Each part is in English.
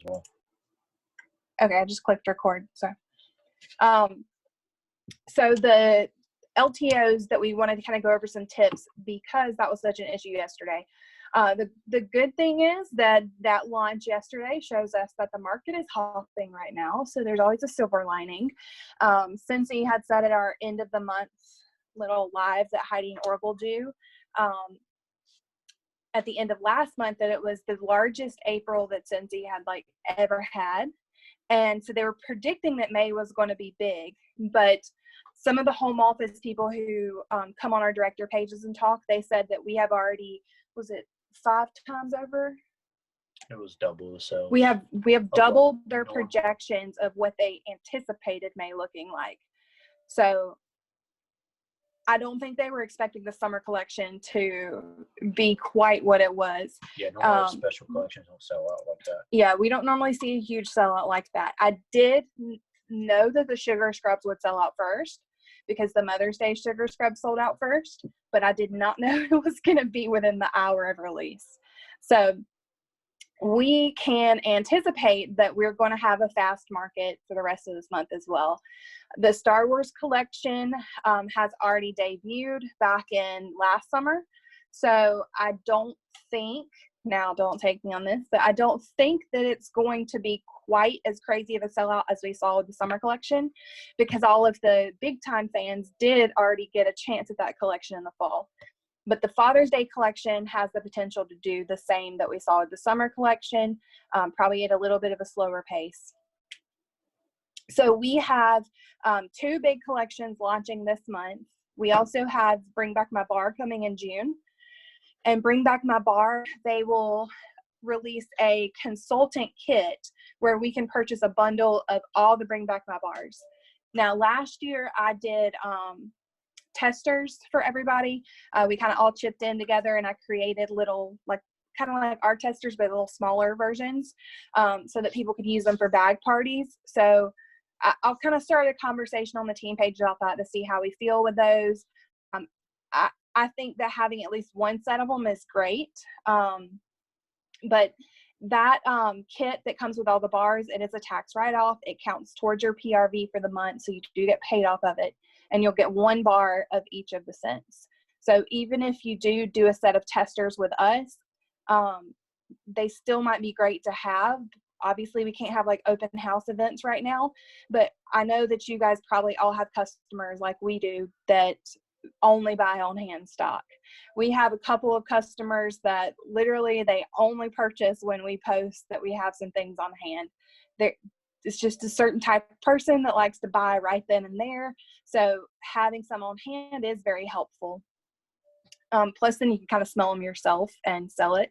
well. Okay, I just clicked record. So the LTOs that we wanted to kind of go over some tips because that was such an issue yesterday. The good thing is that launch yesterday shows us that the market is hopping right now. So there's always a silver lining. Cincy had said at our end of the month little live that Heidi and Oracle do at the end of last month that it was the largest April that Cincy had like ever had. And so they were predicting that May was going to be big, but some of the home office people who come on our director pages and talk, they said that we have already, was it 5 times over? It was double the sales. We have doubled their projections of what they anticipated May looking like. So I don't think they were expecting the summer collection to be quite what it was. Yeah, normally special collections don't sell out like that. Yeah, we don't normally see a huge sellout like that. I did know that the sugar scrubs would sell out first because the Mother's Day sugar scrubs sold out first, but I did not know it was going to be within the hour of release. So we can anticipate that we're going to have a fast market for the rest of this month as well. The Star Wars collection has already debuted back in last summer. So I don't think, now don't take me on this, but I don't think that it's going to be quite as crazy of a sellout as we saw with the summer collection because all of the big time fans did already get a chance at that collection in the fall. But the Father's Day collection has the potential to do the same that we saw with the summer collection, probably at a little bit of a slower pace. So we have 2 big collections launching this month. We also have Bring Back My Bar coming in June. And Bring Back My Bar, they will release a consultant kit where we can purchase a bundle of all the Bring Back My Bars. Now, last year I did testers for everybody. We kind of all chipped in together and I created little kind of like our testers but a little smaller versions so that people could use them for bag parties. So I'll kind of start a conversation on the team page about that to see how we feel with those. I think that having at least one set of them is great, but that kit that comes with all the bars, it is a tax write-off. It counts towards your PRV for the month, so you do get paid off of it. And you'll get 1 bar of each of the scents. So even if you do a set of testers with us, they still might be great to have. Obviously, we can't have like open house events right now, but I know that you guys probably all have customers like we do that only buy on hand stock. We have a couple of customers that literally they only purchase when we post that we have some things on hand. It's just a certain type of person that likes to buy right then and there. So having some on hand is very helpful. Plus then you can kind of smell them yourself and sell it.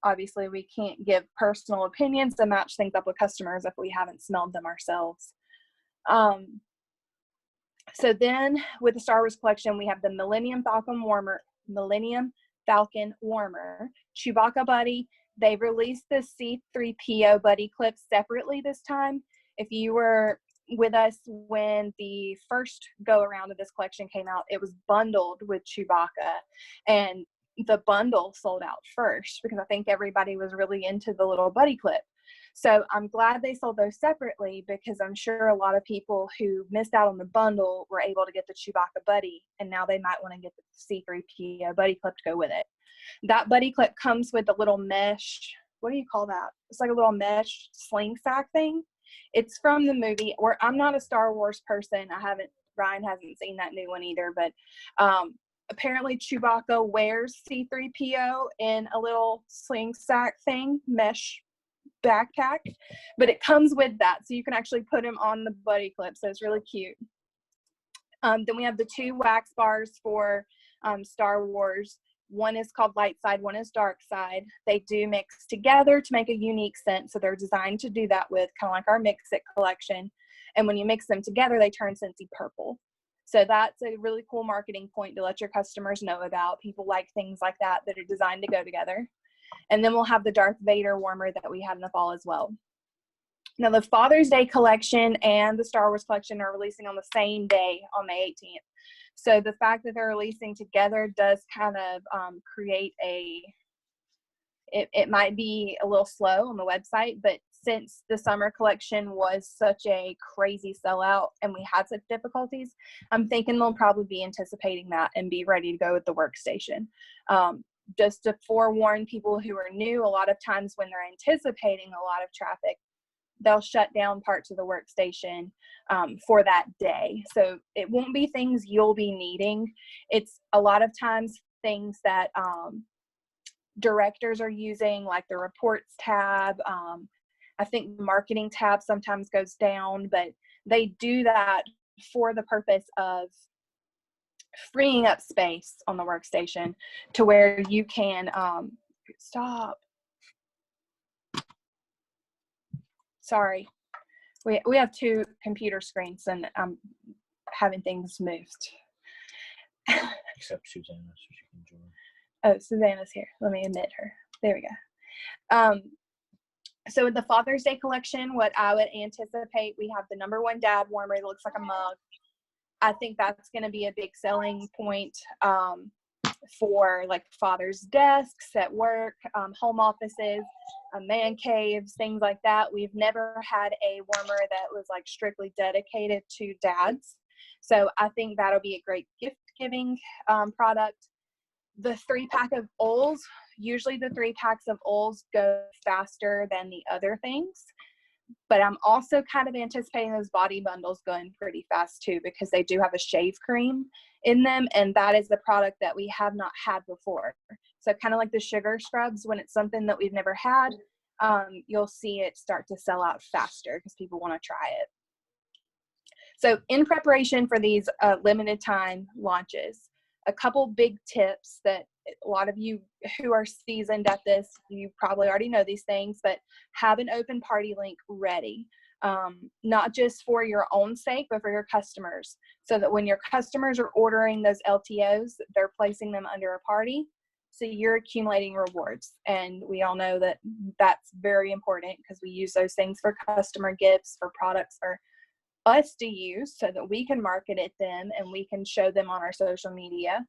Obviously we can't give personal opinions to match things up with customers if we haven't smelled them ourselves. So then with the Star Wars collection, we have the Millennium Falcon Warmer, Chewbacca Buddy. They released the C-3PO Buddy clip separately this time. If you were with us when the first go around of this collection came out, it was bundled with Chewbacca, and the bundle sold out first because I think everybody was really into the little buddy clip. So I'm glad they sold those separately because I'm sure a lot of people who missed out on the bundle were able to get the Chewbacca Buddy, and now they might want to get the C-3PO Buddy clip to go with it. That buddy clip comes with a little mesh, what do you call that? It's like a little mesh sling sack thing. It's from the movie, or I'm not a Star Wars person. Ryan hasn't seen that new one either, but apparently Chewbacca wears C-3PO in a little sling sack thing, mesh backpack, but it comes with that, so you can actually put him on the buddy clip, so it's really cute. Then we have the 2 wax bars for Star Wars. One is called Light Side, one is Dark Side. They do mix together to make a unique scent, so they're designed to do that with kind of like our Mix It collection. And when you mix them together, they turn Scentsy purple. So that's a really cool marketing point to let your customers know about. People like things like that that are designed to go together. And then we'll have the Darth Vader warmer that we had in the fall as well. Now, the Father's Day collection and the Star Wars collection are releasing on the same day on May 18th. So the fact that they're releasing together does kind of create it might be a little slow on the website, but since the summer collection was such a crazy sellout and we had such difficulties, I'm thinking they'll probably be anticipating that and be ready to go with the workstation. Just to forewarn people who are new, a lot of times when they're anticipating a lot of traffic, they'll shut down parts of the workstation for that day. So it won't be things you'll be needing. It's a lot of times things that directors are using, like the reports tab. I think the marketing tab sometimes goes down, but they do that for the purpose of freeing up space on the workstation to where you can stop. Sorry. We have two computer screens and I'm having things moved. Except Susanna, so she can join. Oh, Susanna's here. Let me admit her. There we go. So with the Father's Day collection, what I would anticipate, we have the #1 dad warmer. It looks like a mug. I think that's going to be a big selling point for like father's desks at work, home offices, man caves, things like that. We've never had a warmer that was like strictly dedicated to dads. So I think that'll be a great gift giving product. The 3-pack of Oils, usually the 3 packs of Oils go faster than the other things. But I'm also kind of anticipating those body bundles going pretty fast too, because they do have a shave cream in them. And that is the product that we have not had before. So kind of like the sugar scrubs, when it's something that we've never had, you'll see it start to sell out faster because people want to try it. So in preparation for these limited time launches, a couple big tips that a lot of you who are seasoned at this, you probably already know these things, but have an open party link ready, not just for your own sake, but for your customers, so that when your customers are ordering those LTOs, they're placing them under a party. So you're accumulating rewards. And we all know that that's very important because we use those things for customer gifts, for products, for us to use so that we can market it them and we can show them on our social media.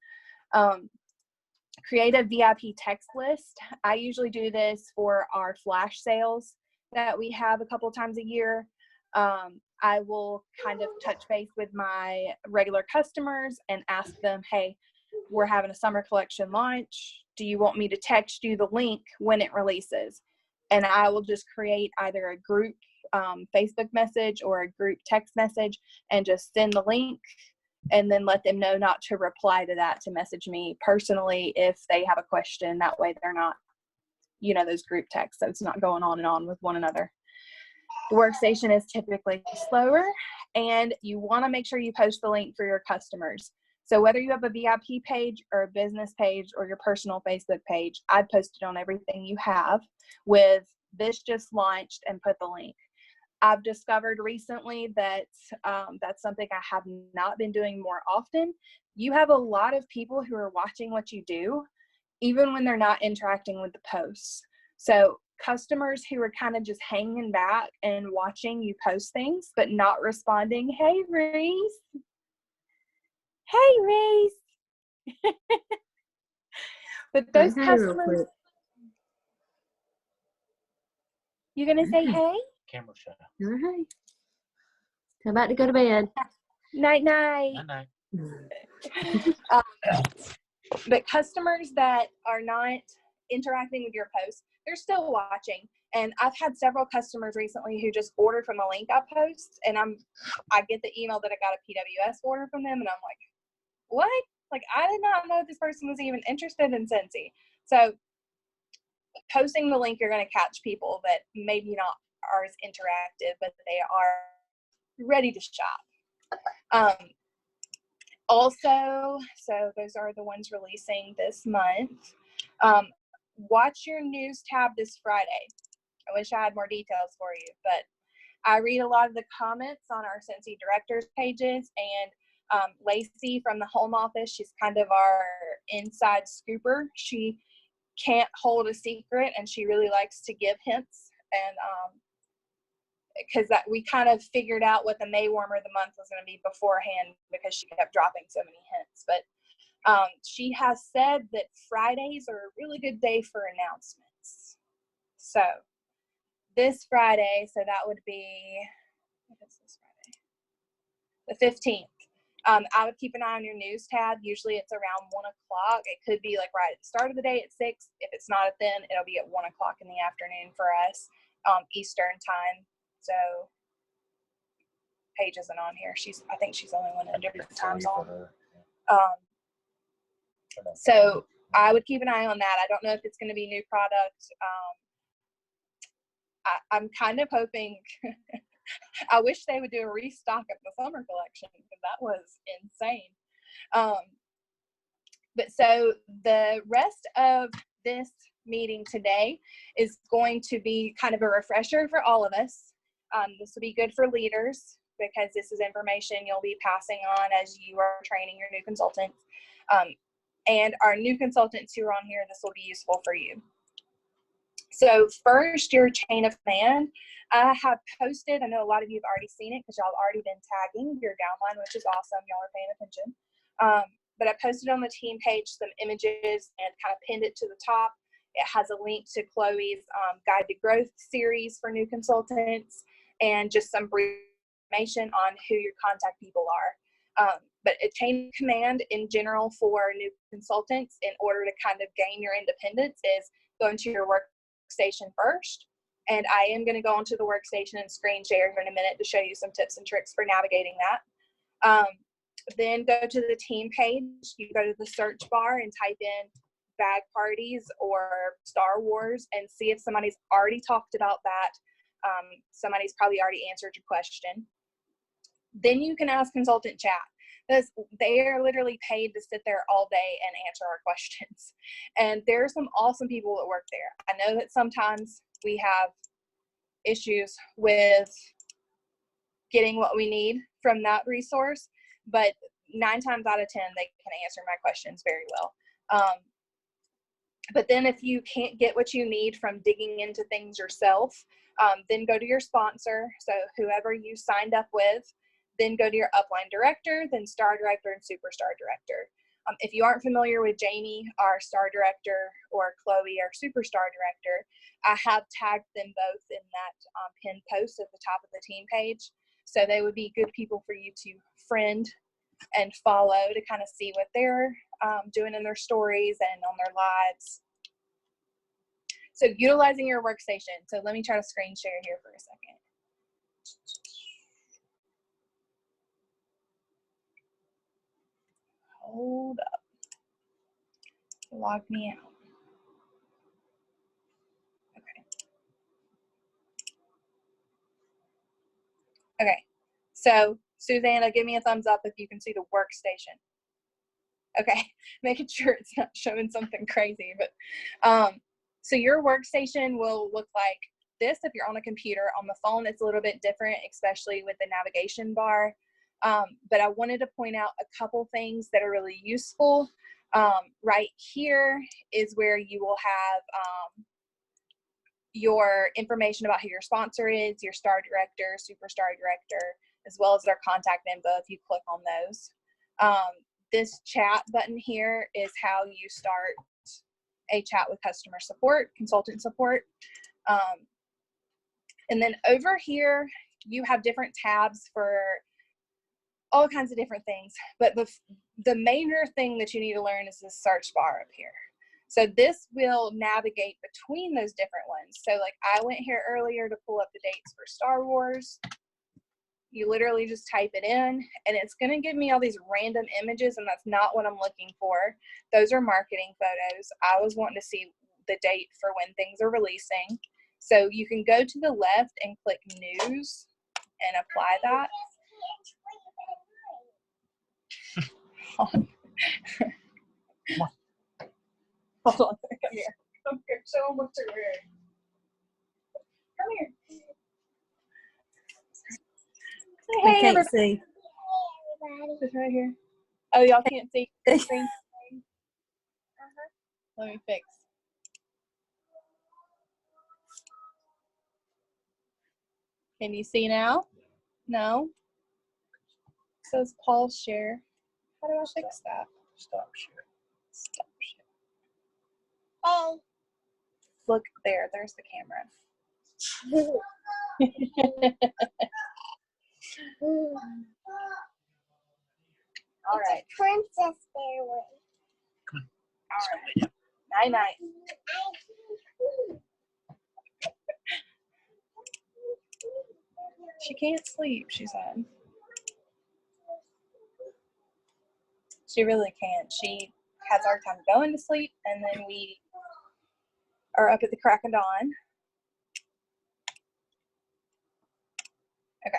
Create a VIP text list. I usually do this for our flash sales that we have a couple times a year. I will kind of touch base with my regular customers and ask them, hey, we're having a summer collection launch. Do you want me to text you the link when it releases? And I will just create either a group Facebook message or a group text message and just send the link, and then let them know not to reply to that, to message me personally if they have a question. That way they're not, those group texts. So it's not going on and on with one another. The workstation is typically slower, and you want to make sure you post the link for your customers. So whether you have a VIP page or a business page or your personal Facebook page, I'd post it on everything you have with "this just launched" and put the link. I've discovered recently that that's something I have not been doing more often. You have a lot of people who are watching what you do, even when they're not interacting with the posts. So customers who are kind of just hanging back and watching you post things, but not responding, "Hey, Reese. Hey, Reese." But those customers, you gonna say hey? Camera shut off. All right. I'm about to go to bed. Night, night. Night. But customers that are not interacting with your posts, they're still watching. And I've had several customers recently who just ordered from a link I post, and I get the email that I got a PWS order from them, and I'm like, what? Like, I did not know this person was even interested in Scentsy. So posting the link, you're going to catch people that maybe not are as interactive, but they are ready to shop. Also, so those are the ones releasing this month. Watch your news tab this Friday. I wish I had more details for you, but I read a lot of the comments on our Scentsy directors pages, and Lacey from the home office, she's kind of our inside scooper. She can't hold a secret, and she really likes to give hints. And because we kind of figured out what the May warmer of the month was going to be beforehand, because she kept dropping so many hints. But she has said that Fridays are a really good day for announcements. So this Friday, so that would be, what is this Friday? The 15th. I would keep an eye on your news tab. Usually it's around 1 o'clock. It could be like right at the start of the day at 6. If it's not at then, it'll be at 1 o'clock in the afternoon for us, Eastern time. So Paige isn't on here. I think she's the only one in different time zone. So I would keep an eye on that. I don't know if it's going to be new product. I'm kind of hoping, I wish they would do a restock of the summer collection because that was insane. But so the rest of this meeting today is going to be kind of a refresher for all of us. This will be good for leaders because this is information you'll be passing on as you are training your new consultants. And our new consultants who are on here, this will be useful for you. So first, your chain of command. I have posted, I know a lot of you have already seen it because y'all have already been tagging your downline, which is awesome. Y'all are paying attention. But I posted on the team page some images and kind of pinned it to the top. It has a link to Chloe's Guide to Growth series for new consultants and just some brief information on who your contact people are. But a chain of command in general for new consultants in order to kind of gain your independence is going to your workstation first. And I am going to go onto the workstation and screen share here in a minute to show you some tips and tricks for navigating that. Then go to the team page. You go to the search bar and type in bag parties or Star Wars and see if somebody's already talked about that. Somebody's probably already answered your question. Then you can ask consultant chat. They are literally paid to sit there all day and answer our questions. And there are some awesome people that work there. I know that sometimes we have issues with getting what we need from that resource, but 9 times out of 10, they can answer my questions very well. But then if you can't get what you need from digging into things yourself, then go to your sponsor. So whoever you signed up with, then go to your upline director, then star director and superstar director. If you aren't familiar with Jamie, our star director, or Chloe, our superstar director, I have tagged them both in that pinned post at the top of the team page. So they would be good people for you to friend and follow to kind of see what they're doing in their stories and on their lives. So utilizing your workstation. So let me try to screen share here for a second. Hold up. Log me out. Okay, so Susanna, give me a thumbs up if you can see the workstation. Okay, making sure it's not showing something crazy, but so your workstation will look like this if you're on a computer. On the phone, it's a little bit different, especially with the navigation bar. But I wanted to point out a couple things that are really useful. Right here is where you will have your information about who your sponsor is, your star director, superstar director, as well as their contact info if you click on those. This chat button here is how you start a chat with customer support, consultant support. And then over here, you have different tabs for all kinds of different things. But the major thing that you need to learn is this search bar up here. So this will navigate between those different ones. So like I went here earlier to pull up the dates for Star Wars. You literally just type it in and it's going to give me all these random images, and that's not what I'm looking for. Those are marketing photos. I was wanting to see the date for when things are releasing. So you can go to the left and click news and apply that. Hold on, come here. Come here, show them what you're wearing. Come here. We Hey, can't everybody. see. It's right here. Oh, y'all can't see the screen. Let me fix. Can you see now? No? It says pause share. How do I fix that? Stop share. Stop share. Oh. Look there. There's the camera. All right. Princess Bear way. All right. Night night. She can't sleep, she said. She really can't. She has a hard time going to sleep, and then we are up at the crack of dawn. Okay.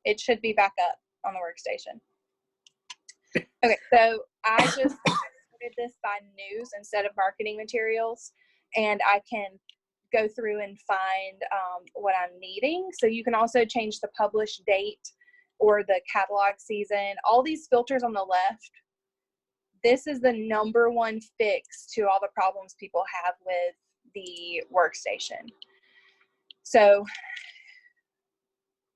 It should be back up on the workstation. Okay, so I just sorted this by news instead of marketing materials, and I can go through and find what I'm needing. So you can also change the published date or the catalog season. All these filters on the left, this is the #1 fix to all the problems people have with the workstation. So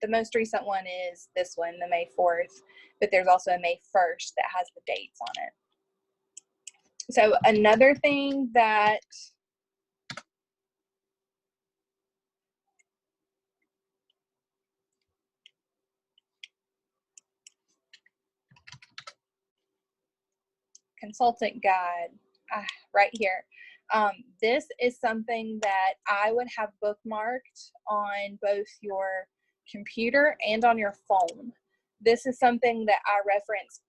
the most recent one is this one, the May 4th, but there's also a May 1st that has the dates on it. So another thing that consultant guide right here. This is something that I would have bookmarked on both your computer and on your phone. This is something that I reference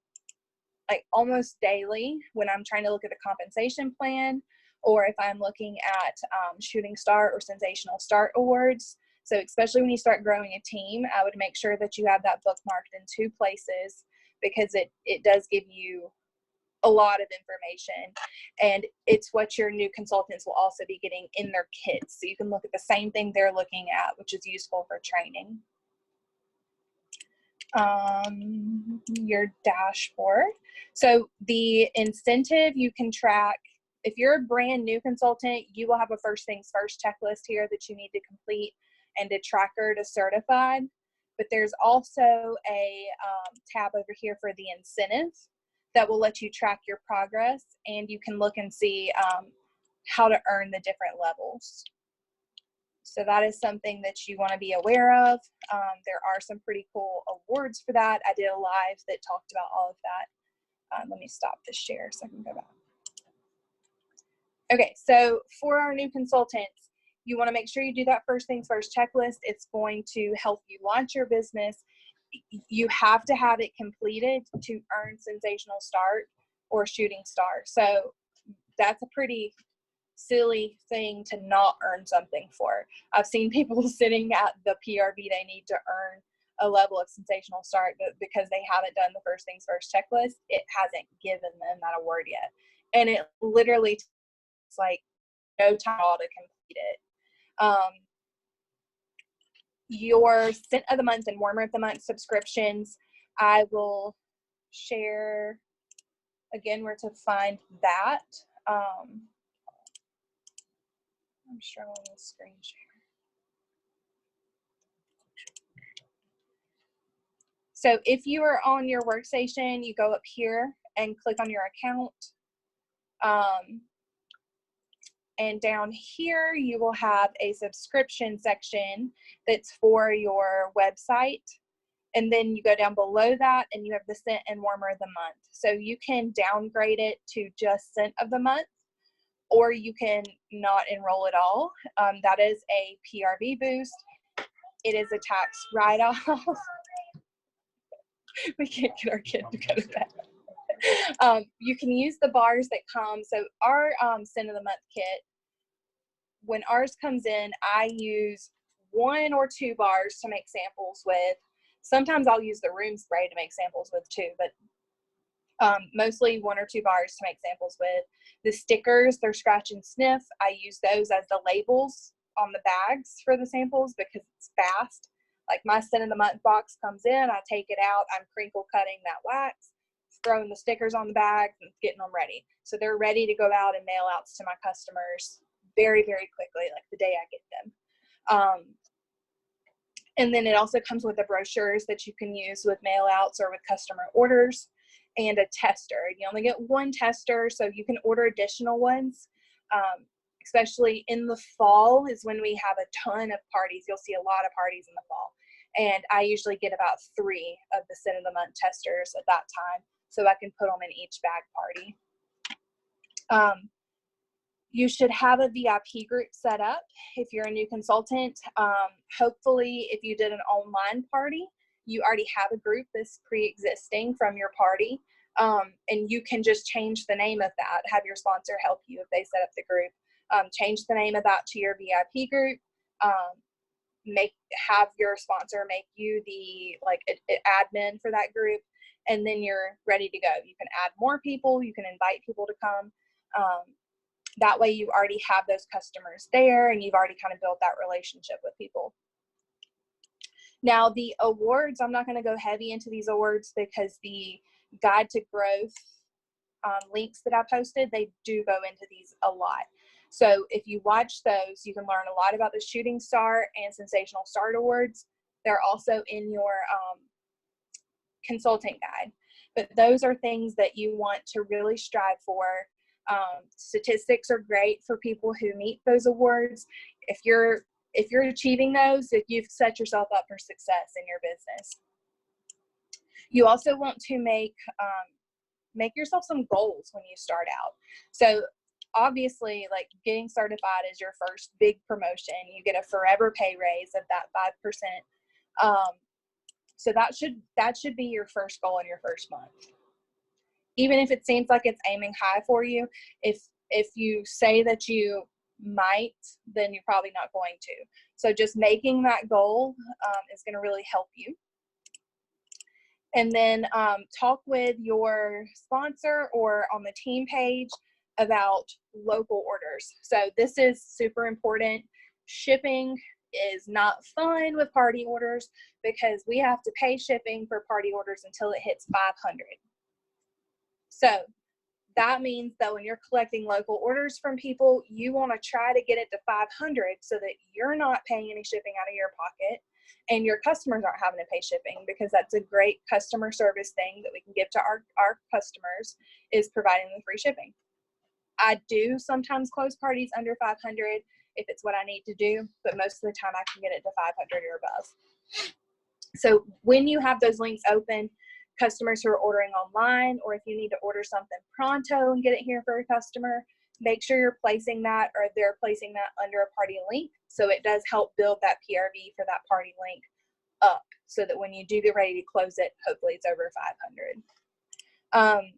like almost daily when I'm trying to look at the compensation plan, or if I'm looking at Shooting Star or Sensational Start awards. So especially when you start growing a team, I would make sure that you have that bookmarked in 2 places, because it does give you a lot of information, and it's what your new consultants will also be getting in their kits. So you can look at the same thing they're looking at, which is useful for training. Your dashboard. So the incentive you can track. If you're a brand new consultant, you will have a first things first checklist here that you need to complete, and a tracker to certified. But there's also a tab over here for the incentive that will let you track your progress, and you can look and see how to earn the different levels. So that is something that you want to be aware of. There are some pretty cool awards for that. I did a live that talked about all of that. Let me stop the share so I can go back. Okay, so for our new consultants, you want to make sure you do that first things first checklist. It's going to help you launch your business. You have to have it completed to earn Sensational Start or Shooting Star. So that's a pretty silly thing to not earn something for. I've seen people sitting at the PRV they need to earn a level of Sensational Start, but because they haven't done the first things first checklist, it hasn't given them that award yet. And it literally takes like no time at all to complete it. Your Scent of the Month and Warmer of the Month subscriptions, I will share again where to find that. I'm struggling with screen share. So if you are on your workstation, you go up here and click on your account. And down here, you will have a subscription section that's for your website. And then you go down below that and you have the Scent and Warmer of the Month. So you can downgrade it to just Scent of the Month, or you can not enroll at all. That is a PRV boost. It is a tax write-off. We can't get our kid to go to bed. You can use the bars that come. So our Scent of the Month kit, when ours comes in, I use 1 or 2 bars to make samples with. Sometimes I'll use the room spray to make samples with too, but mostly 1 or 2 bars to make samples with. The stickers, they're scratch and sniff. I use those as the labels on the bags for the samples because it's fast. Like my Scent of the Month box comes in, I take it out, I'm crinkle cutting that wax, throwing the stickers on the bags and getting them ready. So they're ready to go out and mail outs to my customers very, very quickly, like the day I get them. And then it also comes with the brochures that you can use with mail outs or with customer orders, and a tester. You only get 1 tester, so you can order additional ones. especially in the fall is when we have a ton of parties. You'll see a lot of parties in the fall. And I usually get about 3 of the Scent of the Month testers at that time, so I can put them in each bag party. You should have a VIP group set up if you're a new consultant. Hopefully, if you did an online party, you already have a group that's pre-existing from your party, and you can just change the name of that. Have your sponsor help you if they set up the group. Change the name of that to your VIP group. Have your sponsor make you the admin for that group, and then you're ready to go. You can add more people. You can invite people to come. That way you already have those customers there, and you've already kind of built that relationship with people. Now the awards, I'm not going to go heavy into these awards because the guide to growth links that I posted, they do go into these a lot. So if you watch those, you can learn a lot about the Shooting Star and Sensational Start Awards. They're also in your consultant guide. But those are things that you want to really strive for. Statistics are great for people who meet those awards. If you're achieving those, if you've set yourself up for success in your business. You also want to make yourself some goals when you start out. So obviously, like, getting certified is your first big promotion. You get a forever pay raise of that 5%. So that should be your first goal in your first month. Even if it seems like it's aiming high for you, if you say that you might, then you're probably not going to. So just making that goal is going to really help you. And then talk with your sponsor or on the team page about local orders. So this is super important. Shipping is not fun with party orders because we have to pay shipping for party orders until it hits 500. So that means that when you're collecting local orders from people, you want to try to get it to 500 so that you're not paying any shipping out of your pocket and your customers aren't having to pay shipping, because that's a great customer service thing that we can give to our customers, is providing them free shipping. I do sometimes close parties under 500 if it's what I need to do, but most of the time I can get it to 500 or above. So when you have those links open, customers who are ordering online, or if you need to order something pronto and get it here for a customer, make sure you're placing that, or they're placing that under a party link. So it does help build that PRV for that party link up, so that when you do get ready to close it, hopefully it's over 500.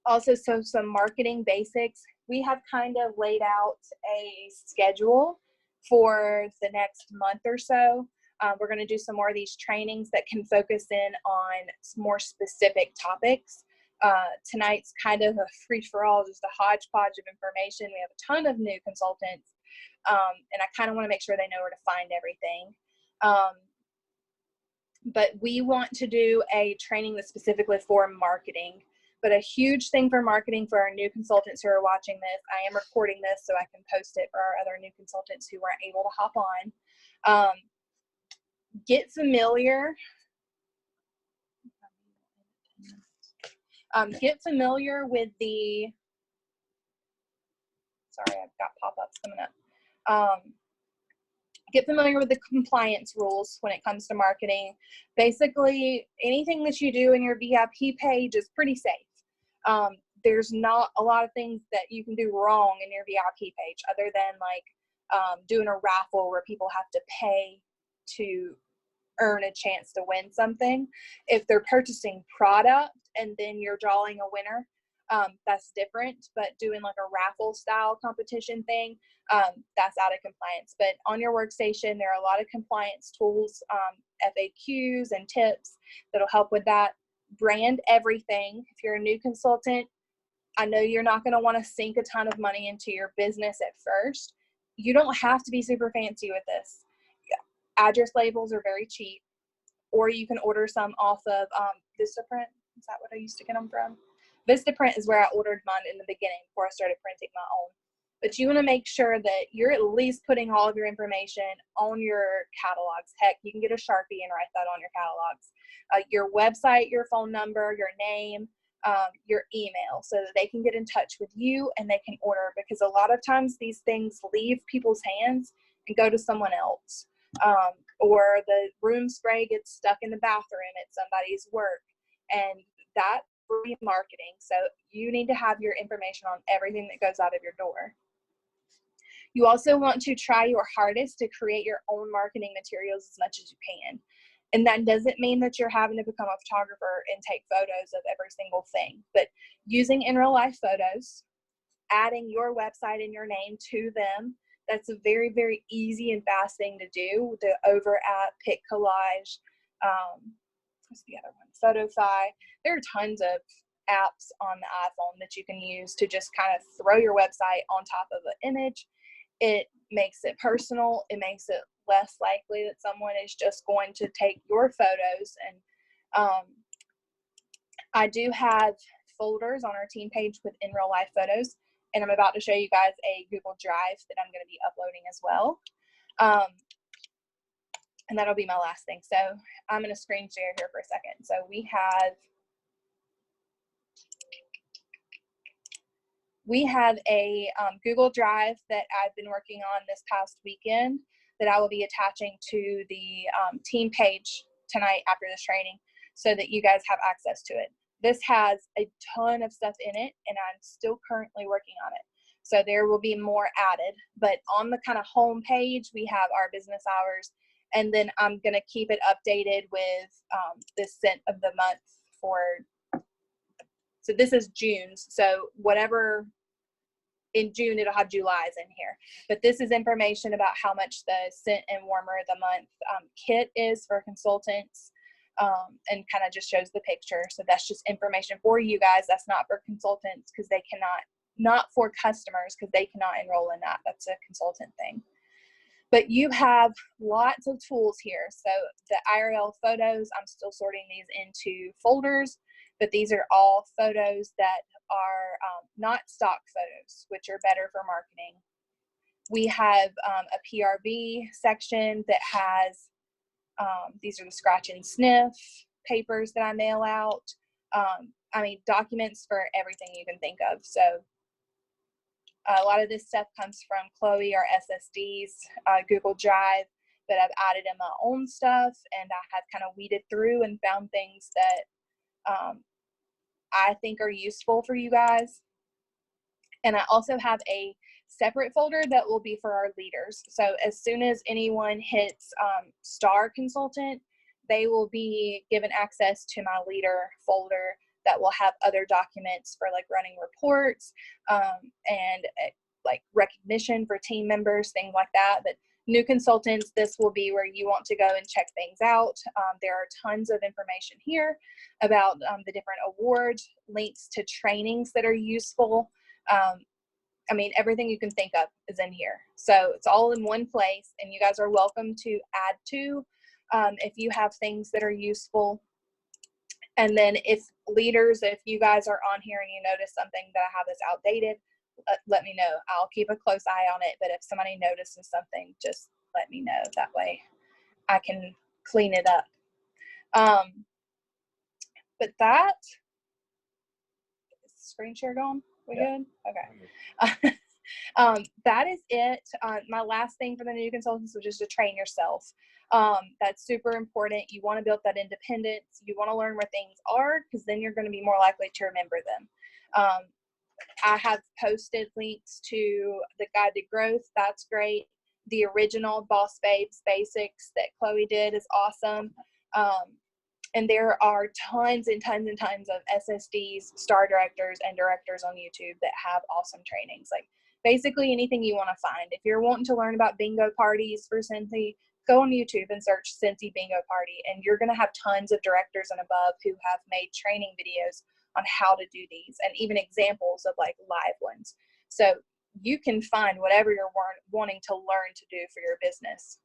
Also, so some marketing basics. We have kind of laid out a schedule for the next month or so. We're going to do some more of these trainings that can focus in on more specific topics. Tonight's kind of a free-for-all, just a hodgepodge of information. We have a ton of new consultants, and I kind of want to make sure they know where to find everything. But we want to do a training that's specifically for marketing. But a huge thing for marketing for our new consultants who are watching this, I am recording this so I can post it for our other new consultants who weren't able to hop on. Get familiar. Get familiar with the, sorry, I've got pop-ups coming up. Get familiar with the compliance rules when it comes to marketing. Basically, anything that you do in your VIP page is pretty safe. There's not a lot of things that you can do wrong in your VIP page, other than like doing a raffle where people have to pay to earn a chance to win something. If they're purchasing product and then you're drawing a winner, that's different. But doing like a raffle style competition thing, that's out of compliance. But on your workstation, there are a lot of compliance tools, FAQs and tips that'll help with that. Brand everything. If you're a new consultant, I know you're not going to want to sink a ton of money into your business at first. You don't have to be super fancy with this. Address labels are very cheap, or you can order some off of Vistaprint. Is that what I used to get them from? Vistaprint is where I ordered mine in the beginning before I started printing my own. But you want to make sure that you're at least putting all of your information on your catalogs. Heck, you can get a Sharpie and write that on your catalogs. Your website, your phone number, your name, your email so that they can get in touch with you and they can order, because a lot of times these things leave people's hands and go to someone else. Or the room spray gets stuck in the bathroom at somebody's work, and that's free marketing. So you need to have your information on everything that goes out of your door. You also want to try your hardest to create your own marketing materials as much as you can. And that doesn't mean that you're having to become a photographer and take photos of every single thing, but using in real life photos, adding your website and your name to them. That's a very, very easy and fast thing to do. The Over app, Pic Collage, what's the other one? Photofy. There are tons of apps on the iPhone that you can use to just kind of throw your website on top of an image. It makes it personal. It makes it less likely that someone is just going to take your photos. And I do have folders on our team page with in real life photos, and I'm about to show you guys a Google Drive that I'm going to be uploading as well. And that'll be my last thing. So I'm going to screen share here for a second. So we have a Google Drive that I've been working on this past weekend that I will be attaching to the team page tonight after this training so that you guys have access to it. This has a ton of stuff in it, and I'm still currently working on it. So there will be more added, but on the kind of home page, we have our business hours, and then I'm going to keep it updated with the scent of the month for, so this is June's. So whatever in June, it'll have July's in here. But this is information about how much the scent and warmer of the month kit is for consultants, and kind of just shows the picture. So that's just information for you guys. That's not for consultants because they cannot, not for customers because they cannot enroll in that. That's a consultant thing. But you have lots of tools here. So the IRL photos, I'm still sorting these into folders, but these are all photos that are not stock photos, which are better for marketing. We have a PRV section that has, these are the scratch and sniff papers that I mail out. I mean, documents for everything you can think of. So a lot of this stuff comes from Chloe, our SSDs, Google Drive, that I've added in my own stuff, and I have kind of weeded through and found things that I think are useful for you guys. And I also have a separate folder that will be for our leaders. So as soon as anyone hits Star Consultant, they will be given access to my leader folder that will have other documents for like running reports and like recognition for team members, things like that. But new consultants, this will be where you want to go and check things out. There are tons of information here about the different awards, links to trainings that are useful. I mean, everything you can think of is in here. So it's all in one place, and you guys are welcome to add to if you have things that are useful. And then if leaders, if you guys are on here and you notice something that I have that's outdated, let me know. I'll keep a close eye on it. But if somebody notices something, just let me know. That way I can clean it up. But that, is the screen share going? We good? Okay. That is it. My last thing for the new consultants was just to train yourself. That's super important. You want to build that independence. You want to learn where things are, because then you're going to be more likely to remember them. I have posted links to the Guide to Growth. That's great. The original Boss Babes Basics that Chloe did is awesome. And there are tons and tons and tons of SSDs, star directors, and directors on YouTube that have awesome trainings. Like basically anything you want to find. If you're wanting to learn about bingo parties for Scentsy, go on YouTube and search Scentsy Bingo Party, and you're going to have tons of directors and above who have made training videos on how to do these, and even examples of like live ones. So you can find whatever you're wanting to learn to do for your business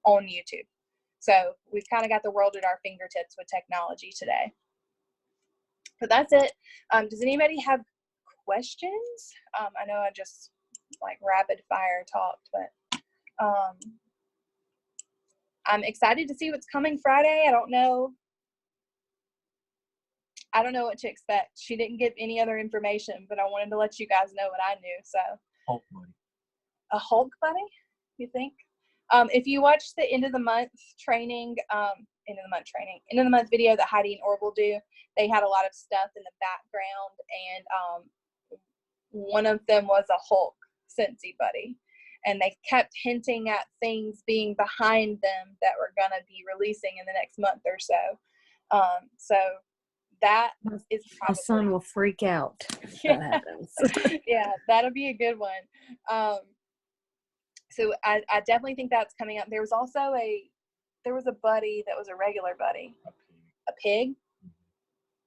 on YouTube. So we've kind of got the world at our fingertips with technology today. But that's it. Does anybody have questions? I know I just like rapid fire talked, but I'm excited to see what's coming Friday. I don't know. I don't know what to expect. She didn't give any other information, but I wanted to let you guys know what I knew. So Hulk buddy. a Hulk buddy, you think? If you watch the end of the month training, end of the month video that Heidi and Orville do, they had a lot of stuff in the background, and one of them was a Hulk Scentsy buddy, and they kept hinting at things being behind them that were gonna be releasing in the next month or so. So that is My probably son will freak out if Yeah. that happens. yeah, that'll be a good one. So I definitely think that's coming up. There was also a buddy that was a regular buddy, a pig.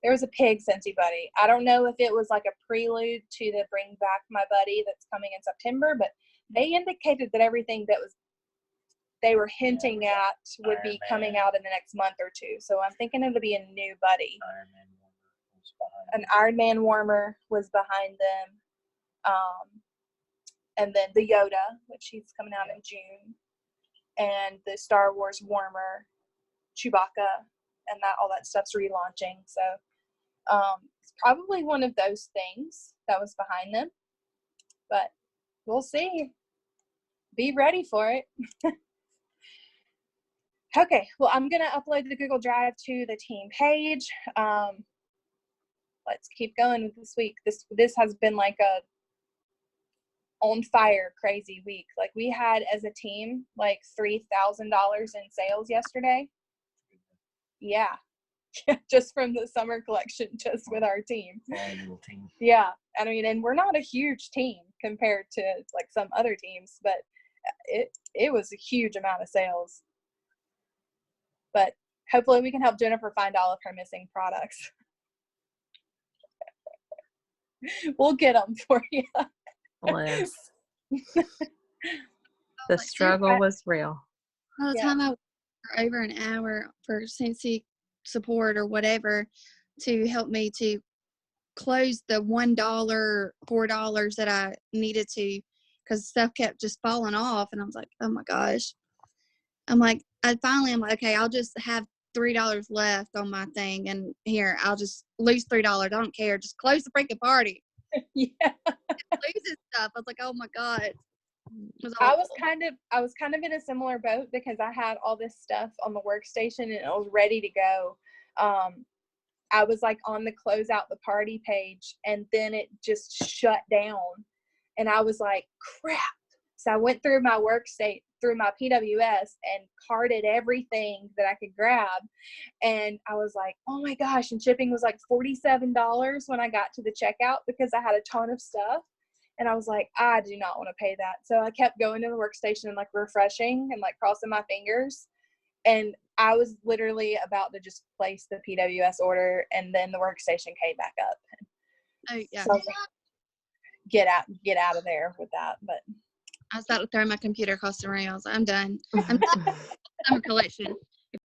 There was a pig Scentsy buddy. I don't know if it was like a prelude to the Bring Back My Buddy that's coming in September, but they indicated that everything that was they were hinting at would be Iron coming Man. out in the next month or two. So I'm thinking it'll be a new buddy. Iron Man was behind An Iron Man warmer was behind them. And then the Yoda, which he's coming out in June. And the Star Wars warmer, Chewbacca, and all that stuff's relaunching. So it's probably one of those things that was behind them. But we'll see. Be ready for it. Okay, well, I'm going to upload the Google Drive to the team page. Let's keep going with this week. This has been like a on fire crazy week. Like we had as a team like $3,000 in sales yesterday. Yeah. Just from the summer collection, just with our team. our little team. Yeah. I mean, and we're not a huge team compared to like some other teams, but it was a huge amount of sales. But hopefully we can help Jennifer find all of her missing products. We'll get them for you. Bless. The struggle was real. By the Yeah. time I was for over an hour for Scentsy support or whatever to help me to close the $1, $4 that I needed to, because stuff kept just falling off, and I was like, oh my gosh. I'm like, I'm like, okay, I'll just have $3 left on my thing, and here I'll just lose $3. I don't care. Just close the freaking party. Yeah. Losing stuff. I was like, oh my god. It was I was awful. kind of in a similar boat because I had all this stuff on the workstation and it was ready to go. I was like on the close out the party page and then it just shut down and I was like, crap. So I went through my workstation, through my PWS and carted everything that I could grab. And I was like, oh my gosh. And shipping was like $47 when I got to the checkout because I had a ton of stuff. And I was like, I do not want to pay that. So I kept going to the workstation and like refreshing and like crossing my fingers. And I was literally about to just place the PWS order and then the workstation came back up. Oh yeah. So I was like, get out of there with that. But I was about to throw my computer across the room. I was like, I'm done. I'm done with summer collection.